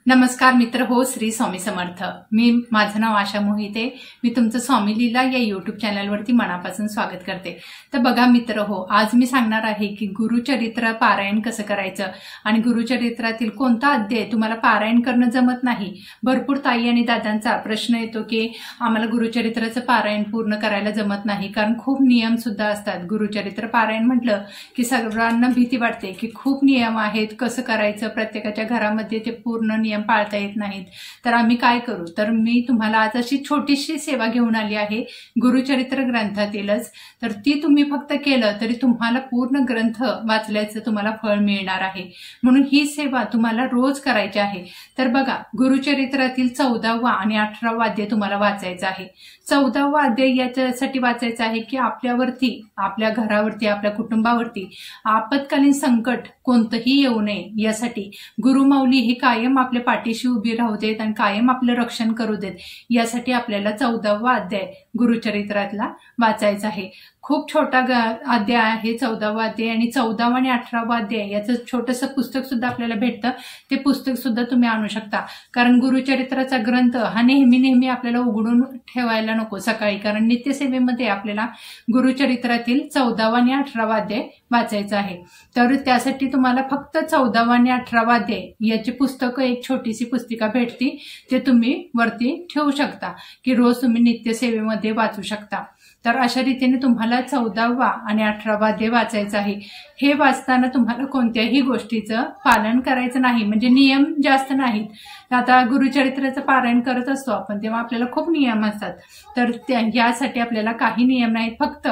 नमस्कार मित्र हो, श्री स्वामी समर्थ। मी माझं नाव आशा मोहिते। मी तुमचं स्वामी लीला या यूट्यूब चॅनलवरती मनापासून स्वागत करते। तर बघा मित्र हो, आज मी सांगणार आहे की गुरुचरित्र पारायण कसं करायचं आणि गुरुचरित्रातील कोणता अध्याय तुम्हाला पारायण करणं जमत नाही। भरपूर ताई आणि दादांचा प्रश्न येतो की आम्हाला गुरुचरित्राचं पारायण पूर्ण करायला जमत नाही, कारण खूप नियम सुद्धा असतात। गुरुचरित्र पारायण म्हटलं की सर्वांना भीती वाटते की खूप नियम आहेत, कसं करायचं, प्रत्येकाच्या घरामध्ये ते पूर्ण नियम पाळता येत नाहीत। तर आम्ही काय करू, तर मी तुम्हाला आज अशी छोटीशी सेवा घेऊन आली आहे गुरुचरित्र ग्रंथातीलच। तर ती तुम्ही फक्त केलं तरी तुम्हाला पूर्ण ग्रंथ वाचल्याचं तुम्हाला फळ मिळणार आहे। म्हणून ही सेवा तुम्हाला रोज करायची आहे। तर बघा, गुरुचरित्रातील 14वा आणि 18वा अध्याय तुम्हाला वाचायचा आहे। 14वा अध्याय याच्यासाठी वाचायचा आहे की आपल्यावरती, आपल्या घरावरती, आपल्या कुटुंबावरती आपत्कालीन संकट कोणतंही येऊ नये यासाठी गुरुमाऊली ही कायम आपल्या पाठीशी उभी राहू देत आणि कायम आपलं रक्षण करू देत, यासाठी आपल्याला 14वा अध्याय गुरुचरित्रातला वाचायचा आहे। खूप छोटा अध्याय आहे 14वा अध्याय, आणि 14वा आणि 18वा अध्याय याचं छोटंसं पुस्तक सुद्धा आपल्याला भेटतं। ते पुस्तक सुद्धा तुम्ही आणू शकता, कारण गुरुचरित्राचा ग्रंथ हा नेहमी आपल्याला उघडून ठेवायला नको सकाळी, कारण नित्यसेवेमध्ये आपल्याला गुरुचरित्रातील 14वा आणि 18वा अध्याय वाचायचा आहे। तर त्यासाठी तुम्हाला फक्त 14वा आणि 18वा अध्याय याची पुस्तकं, एक छोटीशी पुस्तिका भेटती, ते तुम्ही वरती ठेवू शकता की रोज तुम्ही नित्यसेवेमध्ये वाचू शकता। तर अशा रीतीने तुम्हाला 14वा आणि 18वा अध्याय वाचायचा आहे। हे वाचताना तुम्हाला कोणत्याही गोष्टीचं पालन करायचं नाही, म्हणजे नियम जास्त नाहीत। आता गुरुचरित्राचं पारायण करत असतो आपण तेव्हा आपल्याला खूप नियम असतात, तर यासाठी आपल्याला काही नियम नाहीत। फक्त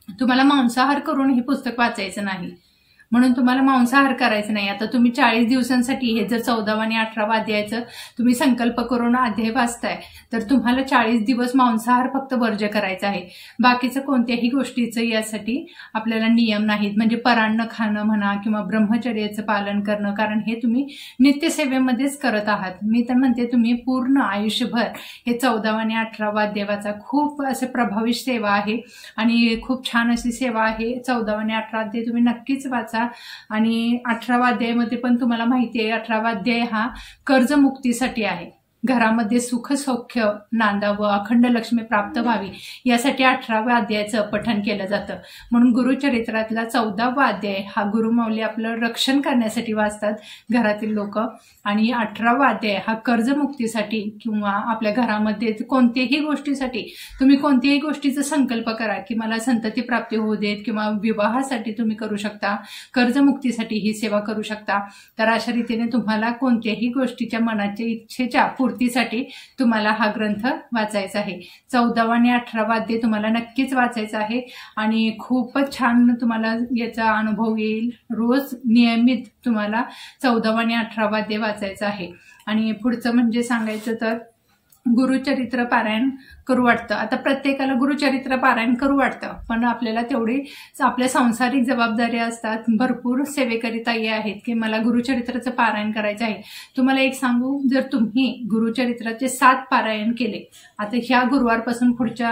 तुम्हाला मांसाहार करून हे पुस्तक वाचायचं नाही, म्हणून तुम्हाला मांसाहार करायचं नाही। आता तुम्ही 40 दिवसांसाठी हे जर 14वा आणि 18वा अध्यायाचं तुम्ही संकल्प करून अध्याय वाचताय, तर तुम्हाला 40 दिवस मांसाहार फक्त वर्ज्य करायचं आहे। बाकीचं कोणत्याही गोष्टीचं यासाठी आपल्याला नियम नाहीत, म्हणजे परान्न खाणं म्हणा किंवा ब्रह्मचर्याचं पालन करणं, कारण हे तुम्ही नित्यसेवेमध्येच करत आहात। मी तर म्हणते तुम्ही पूर्ण आयुष्यभर हे 14वा आणि 18वा अध्याय वाचा। खूप असे प्रभावी सेवा आहे आणि खूप छान अशी सेवा आहे। 14वा आणि 18वा अध्याय तुम्ही नक्कीच वाचा। आणि 18वा अध्यायामध्ये पण तुम्हाला माहिती आहे, 18वा अध्याय हा कर्जमुक्तीसाठी आहे। घरामध्ये सुख सौख्य नांदावं, अखंड लक्ष्मी प्राप्त व्हावी, यासाठी 18व्या अध्यायाचं पठण केलं जातं। म्हणून गुरुचरित्रातला 14वा अध्याय हा गुरुमाऊली आपलं रक्षण करण्यासाठी वाचतात घरातील लोक, आणि 18वा अध्याय हा कर्जमुक्तीसाठी किंवा आपल्या घरामध्ये कोणत्याही गोष्टीसाठी, तुम्ही कोणत्याही गोष्टीचा संकल्प करा की मला संतती प्राप्ती होऊ देत, किंवा विवाहासाठी तुम्ही करू शकता, कर्जमुक्तीसाठी ही सेवा करू शकता। तर अशा रीतीने तुम्हाला कोणत्याही गोष्टीच्या मनाच्या इच्छेच्या पूर्तीसाठी तुम्हाला हा ग्रंथ वाचायचा आहे। 14वा आणि 18वा अध्याय तुम्हाला नक्कीच वाचायचा आहे आणि खूपच छान तुम्हाला याचा अनुभव येईल। रोज नियमित तुम्हाला 14वा आणि 18वा अध्याय वाचायचा आहे। आणि पुढचं म्हणजे सांगायचं तर गुरुचरित्र पारायण करू वाटतं। आता प्रत्येकाला गुरुचरित्र पारायण करू वाटतं, पण आपल्याला तेवढी आपल्या सांसारिक जबाबदाऱ्या असतात। भरपूर सेवेकरी ताई आहेत की मला गुरुचरित्राचं पारायण करायचं आहे। तुम्हाला एक सांगू, जर तुम्ही गुरुचरित्राचे 7 पारायण केले, आता ह्या गुरुवारपासून पुढच्या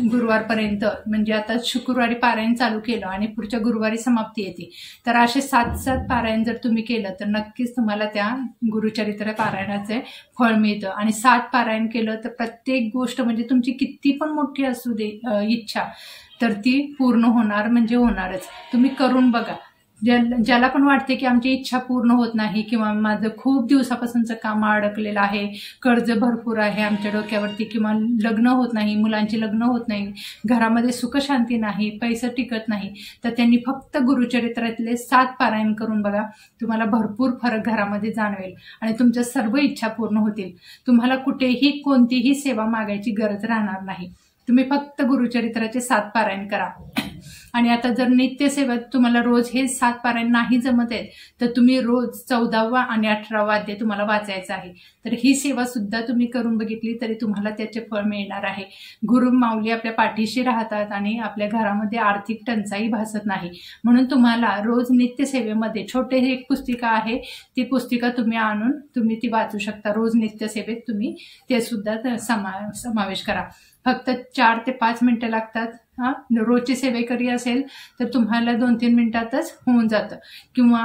गुरुवारपर्यंत, म्हणजे आता शुक्रवारी पारायण चालू केलं आणि पुढच्या गुरुवारी समाप्ती येते, तर असे 7 पारायण जर तुम्ही केलं तर नक्कीच तुम्हाला त्या गुरुचरित्र पारायणाचे फळ मिळतं। आणि 7 पारायण केलं तर प्रत्येक गोष्ट, म्हणजे तुमची किती पण मोठी असू दे इच्छा, तर ती पूर्ण होणार म्हणजे होणारच। तुम्ही करून बघा। ज्याला पण वाटते की आमची इच्छा पूर्ण होत नाही, किंवा माझं खूप दिवसापासूनचं काम अडकलेलं आहे, कर्ज भरपूर आहे आमच्या डोक्यावरती, किंवा लग्न होत नाही, मुलांची लग्न होत नाही, घरामध्ये सुखशांती नाही, पैसा टिकत नाही, तर त्यांनी फक्त गुरुचरित्रातले 7 पारायण करून बघा। तुम्हाला भरपूर फरक घरामध्ये जाणवेल आणि तुमच्या सर्व इच्छा पूर्ण होतील। तुम्हाला कुठेही कोणतीही सेवा मागायची गरज राहणार नाही। तुम्ही फक्त गुरुचरित्राचे 7 पारायण करा। आणि आता जर नित्यसेवेत तुम्हाला रोज हे 7 पारायण नाही जमत आहेत, तर तुम्ही रोज 14वा आणि 18वा अध्याय तुम्हाला वाचायचा आहे। तर ही सेवा सुद्धा तुम्ही करून बघितली तरी तुम्हाला त्याचे फळ मिळणार आहे। गुरुमाऊली आपल्या पाठीशी राहतात आणि आपल्या घरामध्ये आर्थिक टंचाई भासत नाही। म्हणून तुम्हाला रोज नित्यसेवेमध्ये छोटे एक पुस्तिका आहे, ती पुस्तिका तुम्ही आणून तुम्ही ती वाचू शकता। रोज नित्यसेवेत तुम्ही ते सुद्धा समावेश करा। फक्त 4 ते 5 मिनिटं लागतात। रोजची सेवेकरी असेल तर तुम्हाला 2-3 मिनिटातच होऊन जातं, किंवा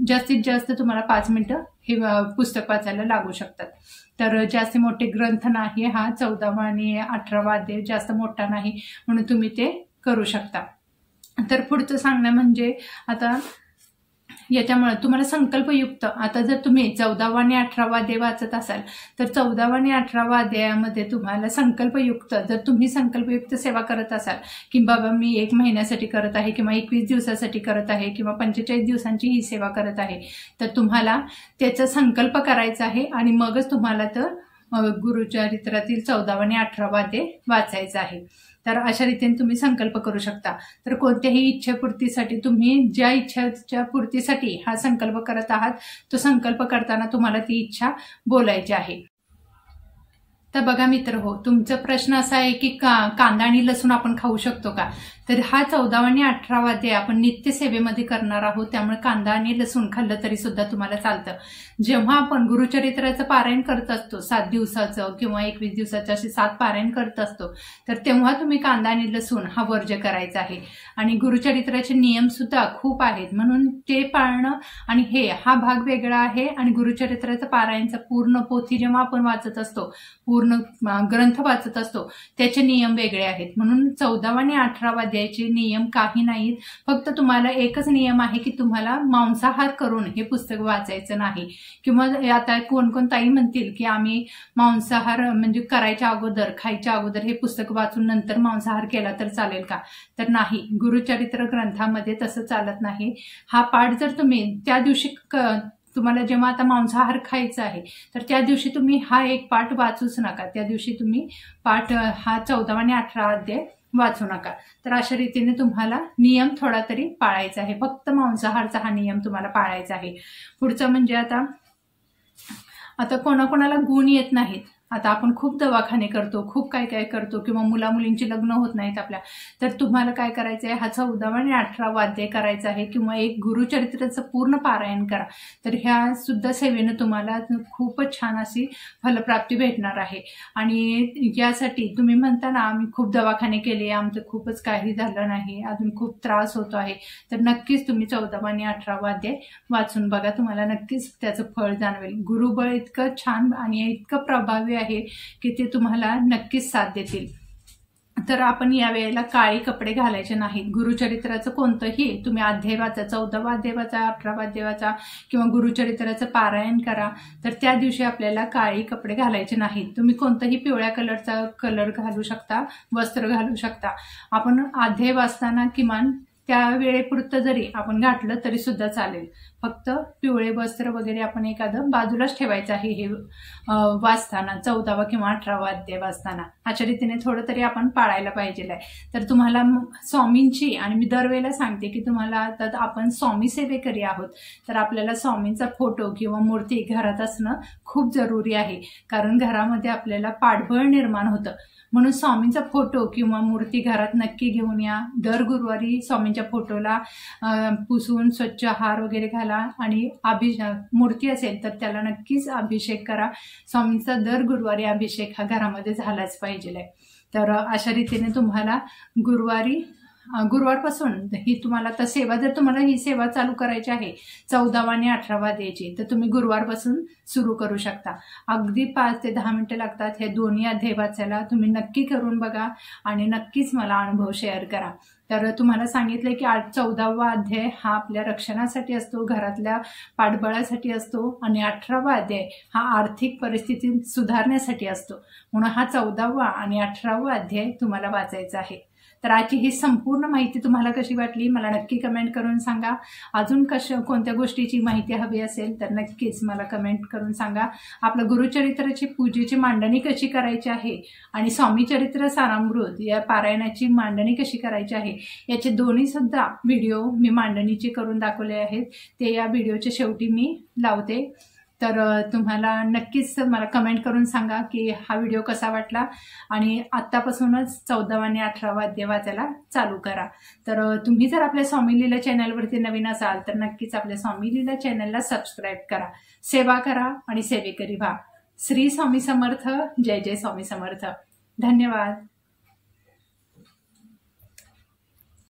जास्तीत जास्त तुम्हाला 5 मिनिटं हे पुस्तक वाचायला लागू शकतात. तर जास्त मोठे ग्रंथ नाही, हा 14वा आणि 18वा अध्याय जास्त मोठा नाही, म्हणून तुम्ही ते करू शकता. तर पुढचं सांगणं म्हणजे आता याच्यामुळे तुम्हाला संकल्पयुक्त, आता जर तुम्ही 14वा आणि 18वा अध्याय वाचत असाल तर 14वा आणि 18वा अध्यायामध्ये तुम्हाला संकल्पयुक्त, जर तुम्ही संकल्पयुक्त सेवा करत असाल की बाबा मी 1 महिन्यासाठी करत आहे किंवा 21 दिवसासाठी करत आहे किंवा 45 दिवसांची ही सेवा करत आहे, तर तुम्हाला त्याचा संकल्प करायचा आहे आणि मगच तुम्हाला तर गुरुचरित्रातील 14वा आणि 18वा अध्याय वाचायचा आहे. तर अशा रीतीने तुम्ही संकल्प करू शकता. तर कोणत्याही इच्छापूर्तीसाठी, तुम्ही ज्या इच्छाच्या पूर्तीसाठी हा संकल्प करत आहात, तो संकल्प करताना तुम्हाला ती इच्छा बोलायची आहे. तर बघा मित्र हो, तुमचा प्रश्न असा आहे की कांदा आणि लसूण आपण खाऊ शकतो का? तर हा 14वा आणि 18वा अध्याय आपण नित्य सेवेमध्ये करणार आहोत, त्यामुळे कांदा आणि लसूण खाल्लं तरी सुद्धा तुम्हाला चालतं. जेव्हा आपण गुरुचरित्राचं पारायण करत असतो 7 दिवसाचं किंवा 21 दिवसाचं असे 7 पारायण करत असतो, तर तेव्हा तुम्ही कांदा आणि लसूण हा वर्ज्य करायचा आहे. आणि गुरुचरित्राचे नियम सुद्धा खूप आहेत, म्हणून ते पाळणं आणि हा भाग वेगळा आहे. आणि गुरुचरित्राचं पारायणचा पूर्ण पोथी जेव्हा आपण वाचत असतो, पूर्ण ग्रंथ वाचत असतो, त्याचे नियम वेगळे आहेत. म्हणून 14वा आणि 18वा अध्यायाचे नियम काही नाहीत. फक्त तुम्हाला एकच नियम आहे की तुम्हाला मांसाहार करून हे पुस्तक वाचायचं नाही. किंवा आता कोण ताई म्हणतील की आम्ही मांसाहार म्हणजे करायच्या अगोदर, खायच्या अगोदर हे पुस्तक वाचून नंतर मांसाहार केला तर चालेल का? तर नाही, गुरुचरित्र ग्रंथामध्ये तसं चालत नाही. हा पाठ जर तुम्ही त्या दिवशी तुम्हाला जेव्हा आता मांसाहार खायचा आहे तर त्या दिवशी तुम्ही हा एक पाठ वाचूच नका. त्या दिवशी तुम्ही पाठ हा 14वा आणि 18वा अध्याय वाचू नका. तर अशा रीतीने तुम्हाला नियम थोडा तरी पाळायचा आहे. फक्त मांसाहारचा हा नियम तुम्हाला पाळायचा आहे. पुढचं म्हणजे आता कोणाकोणाला गुण येत नाहीत. आता आपण खूप दवाखाने करतो, खूप काय काय करतो, किंवा मुलामुलींची लग्न होत नाहीत आपल्या, तर तुम्हाला काय करायचं आहे, हा 14वा आणि 18वा अध्याय करायचा आहे, किंवा एक गुरुचरित्राचं पूर्ण पारायण करा. तर ह्या सुद्धा सेवेनं तुम्हाला खूपच छान अशी फलप्राप्ती भेटणार आहे. आणि यासाठी तुम्ही म्हणता ना आम्ही खूप दवाखाने केले, आमचं खूपच काही झालं नाही, अजून खूप त्रास होतो आहे, तर नक्कीच तुम्ही 14वा आणि 18वा अध्याय वाचून बघा, तुम्हाला नक्कीच त्याचं फळ जाणवेल. गुरुबळ इतकं छान आणि इतकं प्रभावी आहे की ते तुम्हाला नक्कीच साथ देतील. तर आपण या वेळेला काळे कपडे घालायचे नाहीत. गुरुचरित्राचं कोणतंही तुम्ही अध्याय वाचा, 14वा अध्याय वाचा, 18वा अध्याय वाचा, किंवा गुरुचरित्राचं पारायण करा, तर त्या दिवशी आपल्याला काळे कपडे घालायचे नाहीत. तुम्ही कोणतंही पिवळ्या कलरचा कलर घालू शकता, वस्त्र घालू शकता. आपण अध्याय वाचताना किमान त्या वेळेपुरतं जरी आपण घातलं तरी सुद्धा चालेल. फक्त पिवळे वस्त्र वगैरे आपण एखादं बाजूलाच ठेवायचं आहे हे वाचताना, 14वा किंवा 18वा अध्याय वाचताना. अशा रीतीने थोडं तरी आपण पाळायला पाहिजे. तर तुम्हाला स्वामींची, आणि मी दरवेळेला सांगते की तुम्हाला आता आपण स्वामी सेवेकरी आहोत, तर आपल्याला स्वामींचा फोटो किंवा मूर्ती घरात असणं खूप जरुरी आहे. कारण घरामध्ये आपल्याला पाठबळ निर्माण होतं, म्हणून स्वामींचा फोटो किंवा मूर्ती घरात नक्की घेऊन या. दर गुरुवारी स्वामींच्या फोटोला पुसून स्वच्छ हार वगैरे घाला, आणि मूर्ती असेल तर त्याला नक्कीच अभिषेक करा. स्वामींचा दर गुरुवारी अभिषेक हा घरामध्ये झालाच पाहिजे. तर अशा रीतीने तुम्हाला गुरुवारपासून ही तुम्हाला आता सेवा, जर तुम्हाला ही सेवा चालू करायची आहे 14वा आणि 18वा अध्यायाची, तर तुम्ही गुरुवारपासून सुरू करू शकता. अगदी 5 ते 10 मिनिटं लागतात हे दोन्ही अध्याय वाचायला. तुम्ही नक्की करून बघा आणि नक्कीच मला अनुभव शेअर करा. तर तुम्हाला सांगितलं की 14वा अध्याय हा आपल्या रक्षणासाठी असतो, घरातल्या पाठबळासाठी असतो, आणि 18वा अध्याय हा आर्थिक परिस्थिती सुधारण्यासाठी असतो. म्हणून हा 14वा आणि 18वा अध्याय तुम्हाला वाचायचा आहे. तर आजची ही संपूर्ण माहिती तुम्हाला कशी वाटली मला नक्की कमेंट करून सांगा. अजून कोणत्या गोष्टीची माहिती हवी असेल तर नक्कीच मला कमेंट करून सांगा. आपलं गुरुचरित्राची पूजेची मांडणी कशी करायची आहे आणि स्वामी चरित्र सारामृत या पारायणाची मांडणी कशी करायची आहे याचे दोन्ही सुद्धा व्हिडिओ मी मांडणीचे करून दाखवले आहेत. ते या व्हिडिओच्या शेवटी मी लावते. तर तुम्हाला नक्कीच मला कमेंट करून सांगा की हा व्हिडिओ कसा वाटला, आणि आत्तापासूनच 14वा आणि 18वा अध्याय वाचायला चालू करा. तर तुम्ही जर आपल्या स्वामी लीला चॅनलवरती नवीन असाल तर नक्कीच आपल्या स्वामी लीला चॅनलला सबस्क्राईब करा, सेवा करा आणि सेवेकरी व्हा. श्री स्वामी समर्थ. जय जय स्वामी समर्थ. धन्यवाद.